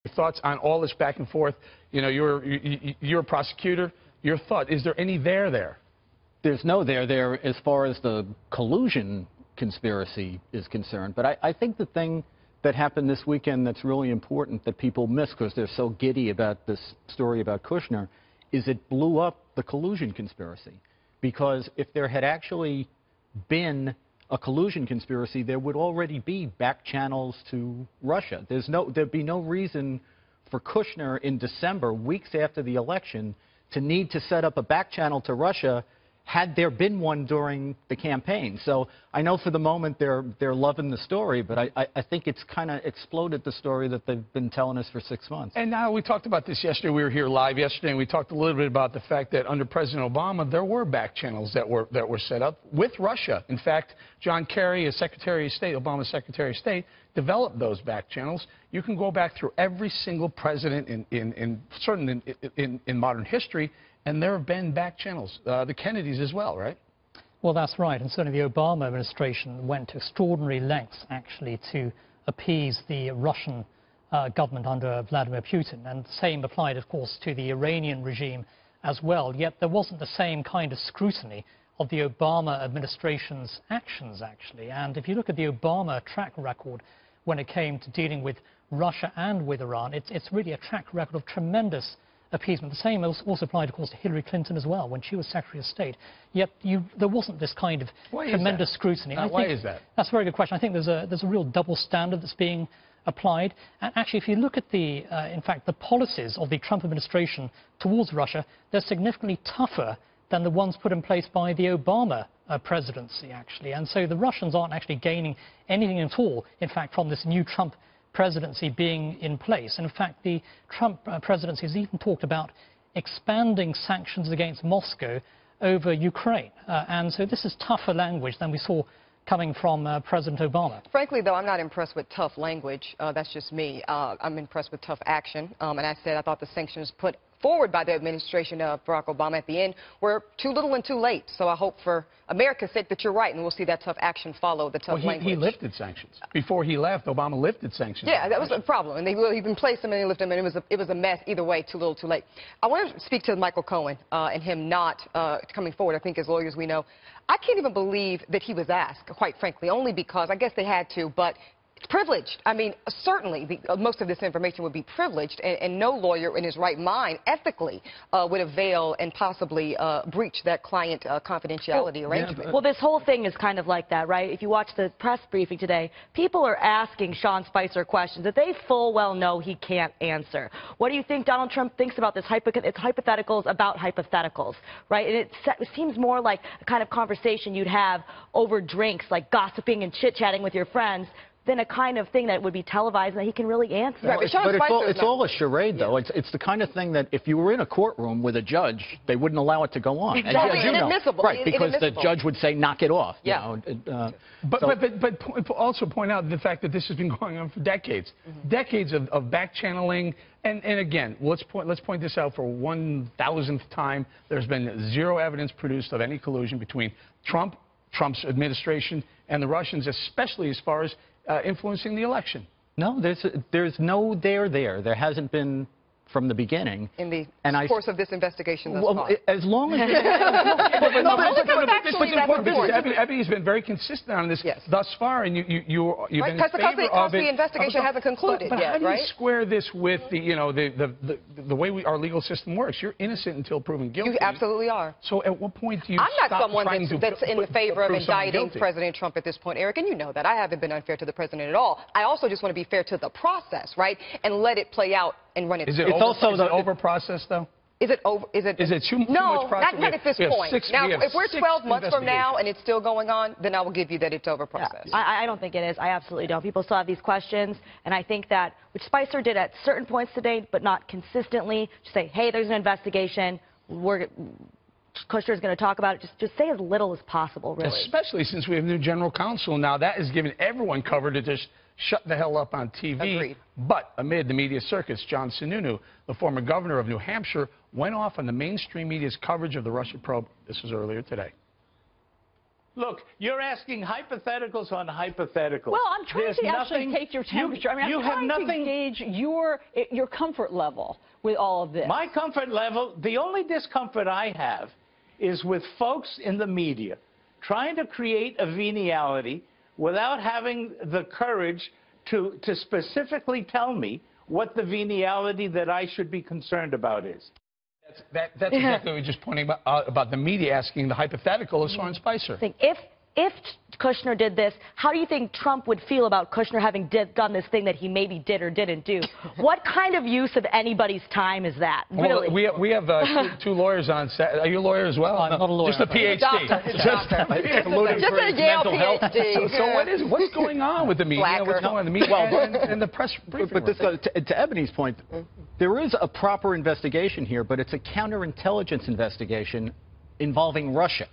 Your thoughts on all this back and forth? You know, you're a prosecutor. Your thought, is there any there? There's no there as far as the collusion conspiracy is concerned. But I think the thing that happened this weekend that's really important that people miss because they're so giddy about this story about Kushner is it blew up the collusion conspiracy. Because if there had actually been a collusion conspiracy, there would already be back channels to Russia. There'd be no reason for Kushner in December, weeks after the election, to need to set up a back channel to Russia had there been one during the campaign. So I know for the moment they're loving the story, but I think it's kind of exploded the story that they've been telling us for 6 months. And now we talked about this yesterday. We were here live yesterday, and we talked a little bit about the fact that under President Obama, there were back channels that were set up with Russia. In fact, John Kerry, as Secretary of State, Obama's Secretary of State, developed those back channels. You can go back through every single president in modern history, and there have been back channels, the Kennedys as well, right? Well, that's right. And certainly the Obama administration went to extraordinary lengths, actually, to appease the Russian government under Vladimir Putin. And the same applied, of course, to the Iranian regime as well. Yet there wasn't the same kind of scrutiny of the Obama administration's actions, actually. And if you look at the Obama track record when it came to dealing with Russia and with Iran, it's really a track record of tremendous appeasement. The same also applied, of course, to Hillary Clinton as well when she was Secretary of State. Yet there wasn't this kind of tremendous scrutiny. Why is that? That's a very good question. I think there's a real double standard that's being applied. And actually, if you look at in fact, the policies of the Trump administration towards Russia, they're significantly tougher than the ones put in place by the Obama presidency, actually. And so the Russians aren't actually gaining anything at all, in fact, from this new Trump presidency being in place. And in fact, the Trump presidency has even talked about expanding sanctions against Moscow over Ukraine. And so this is tougher language than we saw coming from President Obama. Frankly, though, I'm not impressed with tough language. That's just me. I'm impressed with tough action. And I said I thought the sanctions put forward by the administration of Barack Obama at the end were too little and too late. So I hope for America's sake that you're right, and we'll see that tough action follow the tough language. He lifted sanctions. Before he left, Obama lifted sanctions. Yeah, that was a problem. And he even placed them and he lifted them, and it was a mess either way, too little, too late. I want to speak to Michael Cohen and him not coming forward. I think as lawyers we know. I can't even believe that he was asked, quite frankly, only because I guess they had to, but it's privileged. I mean, certainly most of this information would be privileged, and no lawyer in his right mind ethically would avail and possibly breach that client confidentiality arrangement. Well, this whole thing is kind of like that, right? If you watch the press briefing today, people are asking Sean Spicer questions that they full well know he can't answer. What do you think Donald Trump thinks about this? It's hypotheticals about hypotheticals, right? And it seems more like a kind of conversation you'd have over drinks, like gossiping and chit-chatting with your friends, than a kind of thing that would be televised that he can really answer. Right, but it's all a charade, though. Yeah. It's the kind of thing that if you were in a courtroom with a judge, they wouldn't allow it to go on. Exactly. And inadmissible. Right, because the judge would say, knock it off. Yeah. You know, but also point out the fact that this has been going on for decades. Decades of back channeling. And again, let's point this out for 1,000th time. There's been zero evidence produced of any collusion between Trump's administration and the Russians, especially as far as influencing the election. No, there's no there. There hasn't been from the beginning. In the course of this investigation thus far. As long as... Abby's been very consistent on this thus far, and you've been in favor of it. The investigation hasn't concluded but yet, how do you square this with the way our legal system works? You're innocent until proven guilty. You absolutely are. So at what point do you I'm not someone that's in favor of indicting President Trump at this point, Eric, and you know that. I haven't been unfair to the president at all. I also just want to be fair to the process, right, and let it play out and run its course. Is it over process, though? Is it over? Is it too much process? Not at this point. Now, if we're 12 months from now and it's still going on, then I will give you that it's over process. Yeah, I don't think it is. I absolutely don't. People still have these questions, and I think that, which Spicer did at certain points today, but not consistently, just say, hey, there's an investigation, Kushner is going to talk about it. Just say as little as possible, really. Especially since we have new general counsel now. That has given everyone cover to just shut the hell up on TV. Agreed. But amid the media circus, John Sununu, the former governor of New Hampshire, went off on the mainstream media's coverage of the Russia probe. This was earlier today. Look, you're asking hypotheticals on hypotheticals. Well, I'm trying to actually take your temperature. I'm trying to gauge your comfort level with all of this. My comfort level, the only discomfort I have is with folks in the media trying to create a venality without having the courage to specifically tell me what the venality that I should be concerned about is. That's exactly what we were just pointing about the media asking the hypothetical of Sean Spicer. If Kushner did this, how do you think Trump would feel about Kushner having done this thing that he maybe did or didn't do? What kind of use of anybody's time is that, really? Well, we have two lawyers on set. Are you a lawyer as well? I'm not a lawyer. Just a PhD. Just a Yale PhD. What's going on with the media? What's going on with the media and the press briefing? But this, to Ebony's point, there is a proper investigation here, but it's a counterintelligence investigation involving Russia.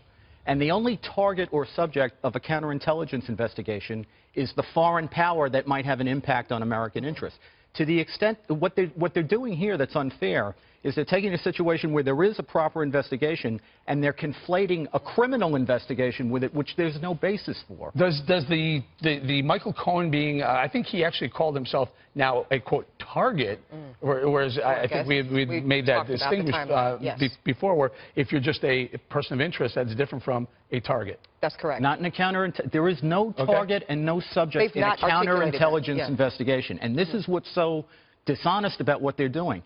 And the only target or subject of a counterintelligence investigation is the foreign power that might have an impact on American interests. To the extent what they're doing here that's unfair is they're taking a situation where there is a proper investigation and they're conflating a criminal investigation with it, which there's no basis for. Does the Michael Cohen being, I think he actually called himself now a, quote, target, whereas I think we made that distinguished before, where if you're just a person of interest, that's different from a target. That's correct. Not in a there is no target and no subject in a counterintelligence investigation. And this is what's so dishonest about what they're doing.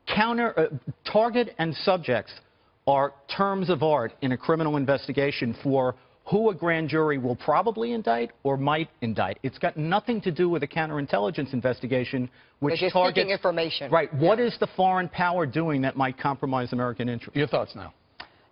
Target and subjects are terms of art in a criminal investigation for who a grand jury will probably indict or might indict. It's got nothing to do with a counterintelligence investigation, which targets seeking information. Right. What is the foreign power doing that might compromise American interests? Your thoughts now?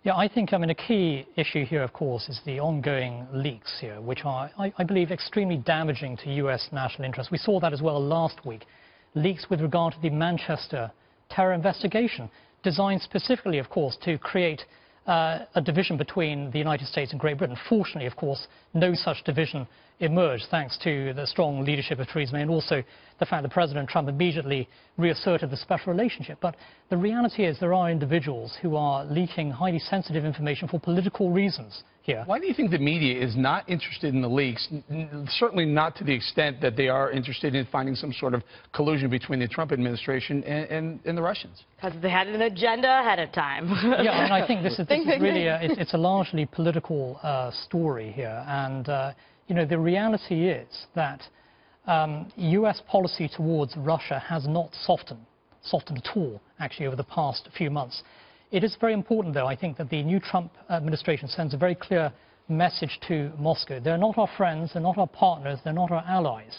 Yeah, I think, a key issue here, of course, is the ongoing leaks here, which are, I believe, extremely damaging to U.S. national interests. We saw that as well last week. Leaks with regard to the Manchester terror investigation, designed specifically, of course, to create a division between the United States and Great Britain. Fortunately, of course, no such division emerged, thanks to the strong leadership of Theresa May and also the fact that President Trump immediately reasserted the special relationship. But the reality is there are individuals who are leaking highly sensitive information for political reasons here. Why do you think the media is not interested in the leaks? Certainly not to the extent that they are interested in finding some sort of collusion between the Trump administration and the Russians. Because they had an agenda ahead of time. Yeah, and I think this is really it's a largely political story here. And, the reality is that U.S. policy towards Russia has not softened at all, actually, over the past few months. It is very important, though, I think, that the new Trump administration sends a very clear message to Moscow. They're not our friends, they're not our partners, they're not our allies.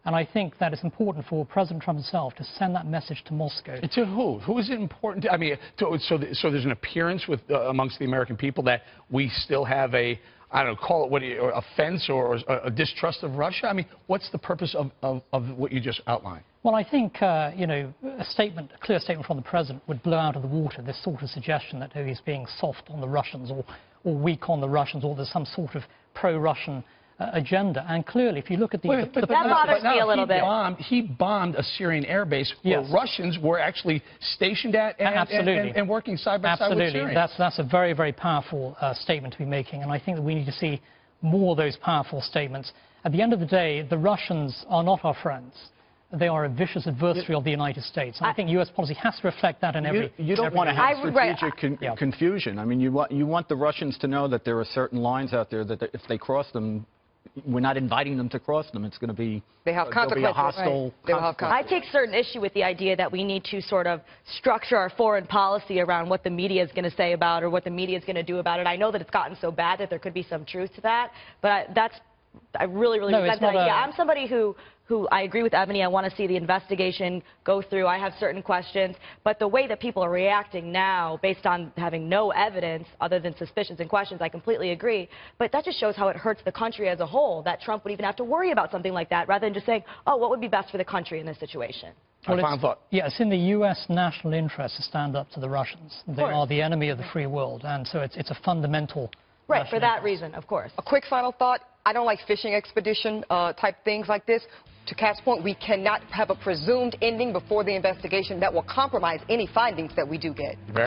And I think that it's important for President Trump himself to send that message to Moscow. To who? Who is it important to? I mean, so there's an appearance amongst the American people that we still have a, I don't know, call it a fence or a distrust of Russia? I mean, what's the purpose of what you just outlined? Well, I think, a clear statement from the President would blow out of the water this sort of suggestion that he's being soft on the Russians or weak on the Russians, or there's some sort of pro-Russian agenda. And clearly, if you look at that bothers me a little bit. He bombed a Syrian airbase where Russians were actually stationed at and working side by side with Syrians. That's a very, very powerful statement to be making, and I think that we need to see more of those powerful statements. At the end of the day, the Russians are not our friends. They are a vicious adversary of the United States. And I think U.S. policy has to reflect that in every... You don't want to have strategic confusion. I mean, you want the Russians to know that there are certain lines out there that if they cross them, we're not inviting them to cross them. It's going to be... They have consequences. Be a hostile I take certain issue with the idea that we need to sort of structure our foreign policy around what the media is going to say about it or what the media is going to do about it. I know that it's gotten so bad that there could be some truth to that, but I really resent that idea. I'm somebody who I agree with Ebony. I want to see the investigation go through. I have certain questions. But the way that people are reacting now, based on having no evidence other than suspicions and questions, I completely agree. But that just shows how it hurts the country as a whole, that Trump would even have to worry about something like that, rather than just saying, oh, what would be best for the country in this situation? Well, it's in the U.S. national interest to stand up to the Russians. They are the enemy of the free world. And so it's a fundamental... Right, for that reason, of course. A quick final thought. I don't like fishing expedition type things like this. To Kat's point, we cannot have a presumed ending before the investigation that will compromise any findings that we do get.